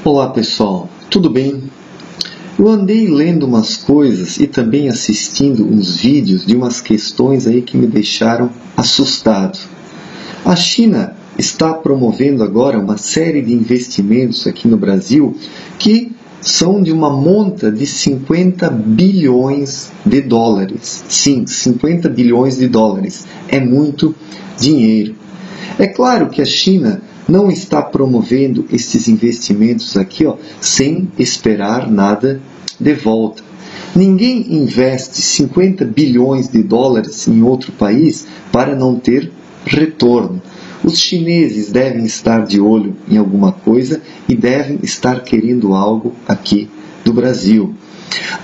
Olá pessoal, tudo bem? Eu andei lendo umas coisas e também assistindo uns vídeos de umas questões aí que me deixaram assustado. A China está promovendo agora uma série de investimentos aqui no Brasil que são de uma monta de 50 bilhões de dólares. Sim, 50 bilhões de dólares. É muito dinheiro. É claro que a China não está promovendo esses investimentos aqui, sem esperar nada de volta. Ninguém investe 50 bilhões de dólares em outro país para não ter retorno. Os chineses devem estar de olho em alguma coisa e devem estar querendo algo aqui do Brasil.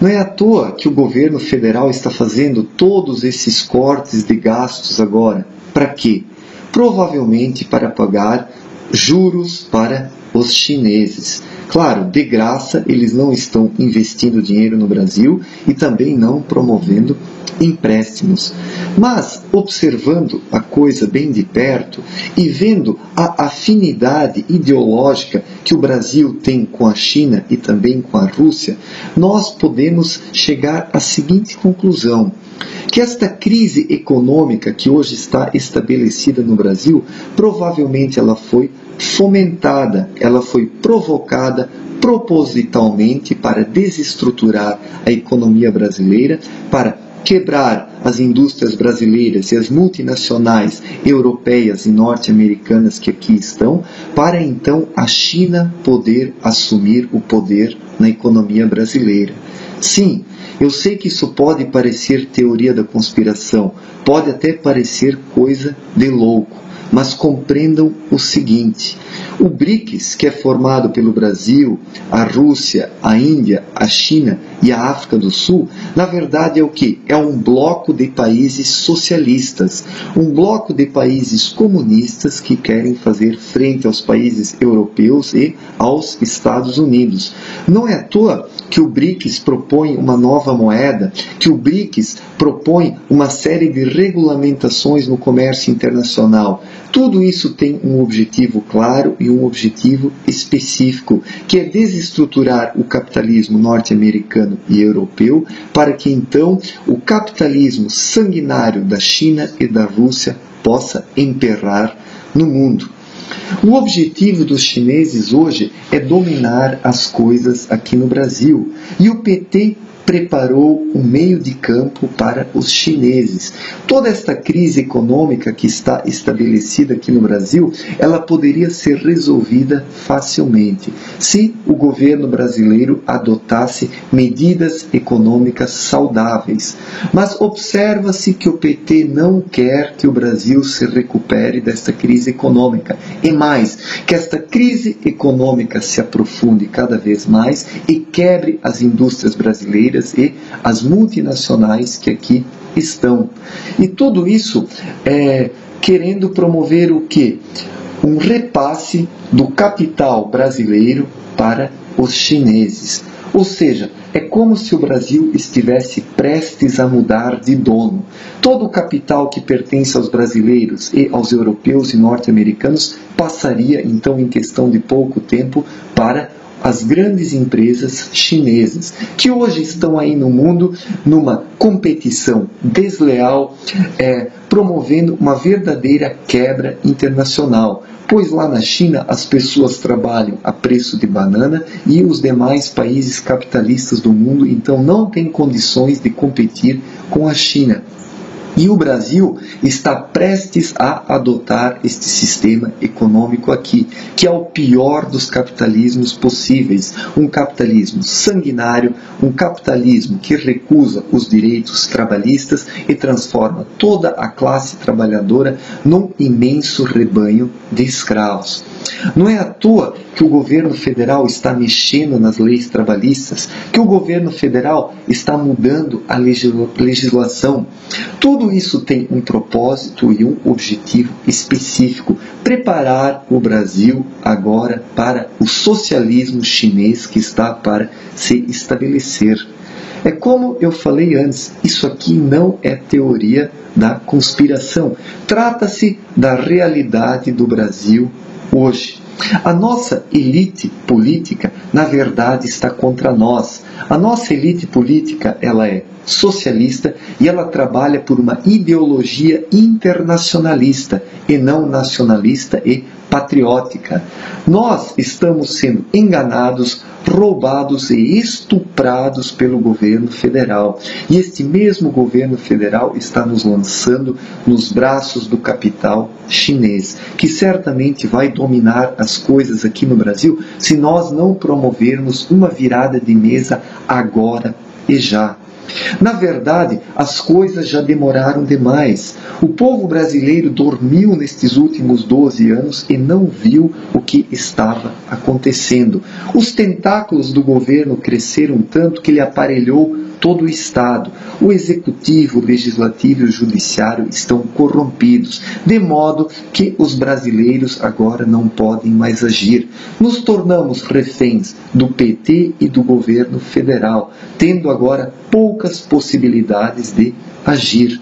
Não é à toa que o governo federal está fazendo todos esses cortes de gastos agora. Para quê? Provavelmente para pagar juros para os chineses. Claro, de graça, eles não estão investindo dinheiro no Brasil e também não promovendo empréstimos. Mas, observando a coisa bem de perto e vendo a afinidade ideológica que o Brasil tem com a China e também com a Rússia, nós podemos chegar à seguinte conclusão: que esta crise econômica que hoje está estabelecida no Brasil, provavelmente ela foi fomentada, ela foi provocada propositalmente para desestruturar a economia brasileira, para quebrar as indústrias brasileiras e as multinacionais europeias e norte-americanas que aqui estão, para então a China poder assumir o poder na economia brasileira. Sim, eu sei que isso pode parecer teoria da conspiração, pode até parecer coisa de louco, mas compreendam o seguinte: o BRICS, que é formado pelo Brasil, a Rússia, a Índia, a China e a África do Sul, na verdade é o quê? É um bloco de países socialistas, um bloco de países comunistas que querem fazer frente aos países europeus e aos Estados Unidos. Não é à toa que o BRICS propõe uma nova moeda, que o BRICS propõe uma série de regulamentações no comércio internacional. Tudo isso tem um objetivo claro e um objetivo específico, que é desestruturar o capitalismo norte-americano e europeu, para que então o capitalismo sanguinário da China e da Rússia possa imperar no mundo. O objetivo dos chineses hoje é dominar as coisas aqui no Brasil, e o PT preparou um meio de campo para os chineses. Toda esta crise econômica que está estabelecida aqui no Brasil, ela poderia ser resolvida facilmente se o governo brasileiro adotasse medidas econômicas saudáveis. Mas observa-se que o PT não quer que o Brasil se recupere desta crise econômica. E mais, que esta crise econômica se aprofunde cada vez mais e quebre as indústrias brasileiras e as multinacionais que aqui estão. E tudo isso querendo promover o quê? Um repasse do capital brasileiro para os chineses. Ou seja, é como se o Brasil estivesse prestes a mudar de dono. Todo o capital que pertence aos brasileiros e aos europeus e norte-americanos passaria, então, em questão de pouco tempo, para as grandes empresas chinesas, que hoje estão aí no mundo numa competição desleal, promovendo uma verdadeira quebra internacional. Pois lá na China as pessoas trabalham a preço de banana e os demais países capitalistas do mundo então não têm condições de competir com a China. E o Brasil está prestes a adotar este sistema econômico aqui, que é o pior dos capitalismos possíveis. Um capitalismo sanguinário, um capitalismo que recusa os direitos trabalhistas e transforma toda a classe trabalhadora num imenso rebanho de escravos. Não é à toa que o governo federal está mexendo nas leis trabalhistas, que o governo federal está mudando a legislação. Tudo isso tem um propósito e um objetivo específico: preparar o Brasil agora para o socialismo chinês que está para se estabelecer. É como eu falei antes, isso aqui não é teoria da conspiração. Trata-se da realidade do Brasil hoje. A nossa elite política, na verdade, está contra nós. A nossa elite política, ela é socialista e ela trabalha por uma ideologia internacionalista e não nacionalista e patriótica. Nós estamos sendo enganados, roubados e estuprados pelo governo federal. E este mesmo governo federal está nos lançando nos braços do capital chinês, que certamente vai dominar as coisas aqui no Brasil se nós não promovermos uma virada de mesa agora e já. Na verdade, as coisas já demoraram demais. O povo brasileiro dormiu nestes últimos 12 anos e não viu o que estava acontecendo. Os tentáculos do governo cresceram tanto que ele aparelhou todo o Estado. O Executivo, o Legislativo e o Judiciário estão corrompidos, de modo que os brasileiros agora não podem mais agir. Nos tornamos reféns do PT e do governo federal, tendo agora poucas possibilidades de agir.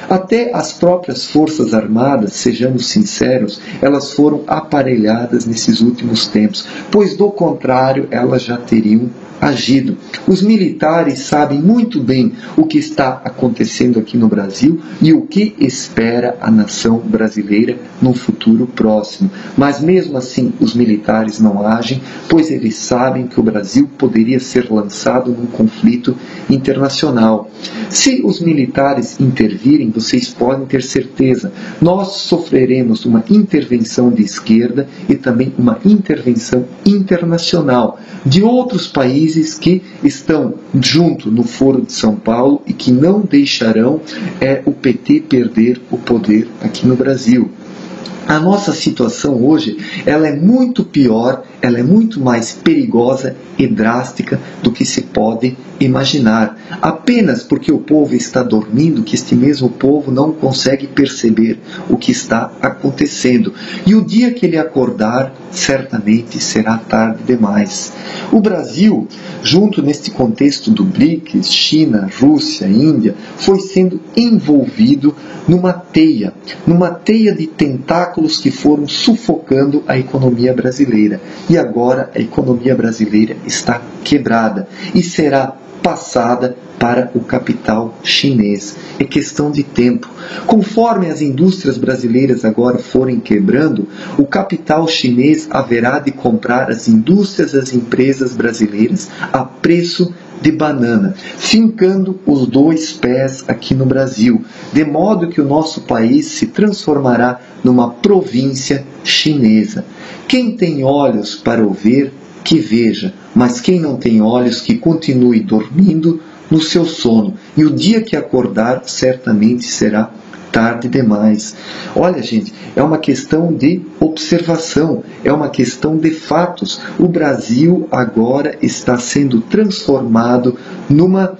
Até as próprias Forças Armadas, sejamos sinceros, elas foram aparelhadas nesses últimos tempos, pois do contrário elas já teriam agido. Os militares sabem muito bem o que está acontecendo aqui no Brasil e o que espera a nação brasileira no futuro próximo. Mas mesmo assim os militares não agem, pois eles sabem que o Brasil poderia ser lançado num conflito internacional. Se os militares intervirem, vocês podem ter certeza, nós sofreremos uma intervenção de esquerda e também uma intervenção internacional de outros países que estão junto no Foro de São Paulo e que não deixarão o PT perder o poder aqui no Brasil. A nossa situação hoje, ela é muito pior, ela é muito mais perigosa e drástica do que se pode imaginar. Apenas porque o povo está dormindo, que este mesmo povo não consegue perceber o que está acontecendo. E o dia que ele acordar, certamente será tarde demais. O Brasil, junto neste contexto do BRICS, China, Rússia, Índia, foi sendo envolvido numa teia de tentáculos que foram sufocando a economia brasileira. E agora a economia brasileira está quebrada e será passada para o capital chinês. É questão de tempo. Conforme as indústrias brasileiras agora forem quebrando, o capital chinês haverá de comprar as indústrias, as empresas brasileiras a preço de banana, fincando os dois pés aqui no Brasil, de modo que o nosso país se transformará numa província chinesa. Quem tem olhos para ouvir, que veja, mas quem não tem olhos, que continue dormindo no seu sono, e o dia que acordar certamente será tarde demais. Olha, gente, é uma questão de observação, é uma questão de fatos. O Brasil agora está sendo transformado numa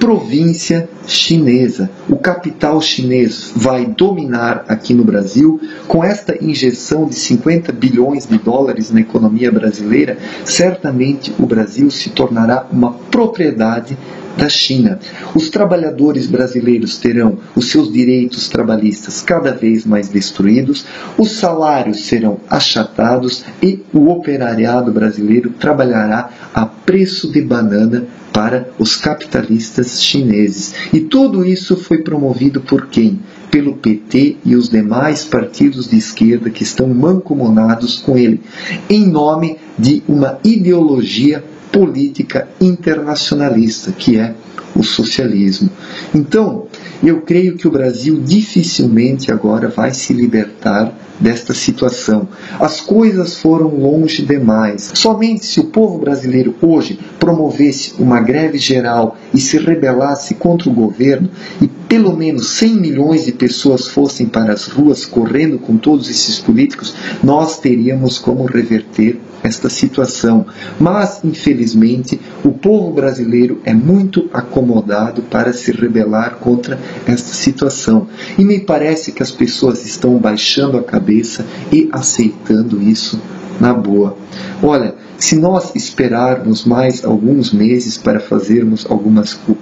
província chinesa. O capital chinês vai dominar aqui no Brasil. Com esta injeção de 50 bilhões de dólares na economia brasileira, certamente o Brasil se tornará uma propriedade da China. Os trabalhadores brasileiros terão os seus direitos trabalhistas cada vez mais destruídos, os salários serão achatados e o operariado brasileiro trabalhará a preço de banana para os capitalistas chineses. E tudo isso foi promovido por quem? Pelo PT e os demais partidos de esquerda que estão mancomunados com ele, em nome de uma ideologia política internacionalista, que é o socialismo. Então, eu creio que o Brasil dificilmente agora vai se libertar desta situação. As coisas foram longe demais. Somente se o povo brasileiro hoje promovesse uma greve geral e se rebelasse contra o governo e pelo menos 100 milhões de pessoas fossem para as ruas correndo com todos esses políticos, nós teríamos como reverter esta situação. Mas, infelizmente, o povo brasileiro é muito acomodado para se rebelar contra esta situação. E me parece que as pessoas estão baixando a cabeça e aceitando isso na boa. Olha, se nós esperarmos mais alguns meses para fazermos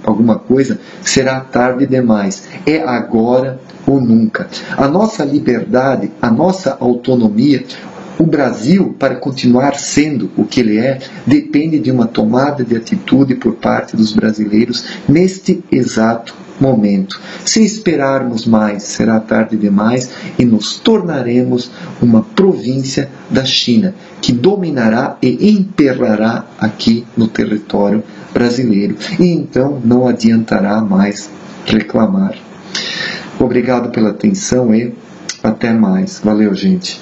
alguma coisa, será tarde demais. É agora ou nunca. A nossa liberdade, a nossa autonomia, O Brasil, para continuar sendo o que ele é, depende de uma tomada de atitude por parte dos brasileiros neste exato momento. Se esperarmos mais, será tarde demais e nos tornaremos uma província da China, que dominará e imperará aqui no território brasileiro. E então não adiantará mais reclamar. Obrigado pela atenção e até mais. Valeu, gente.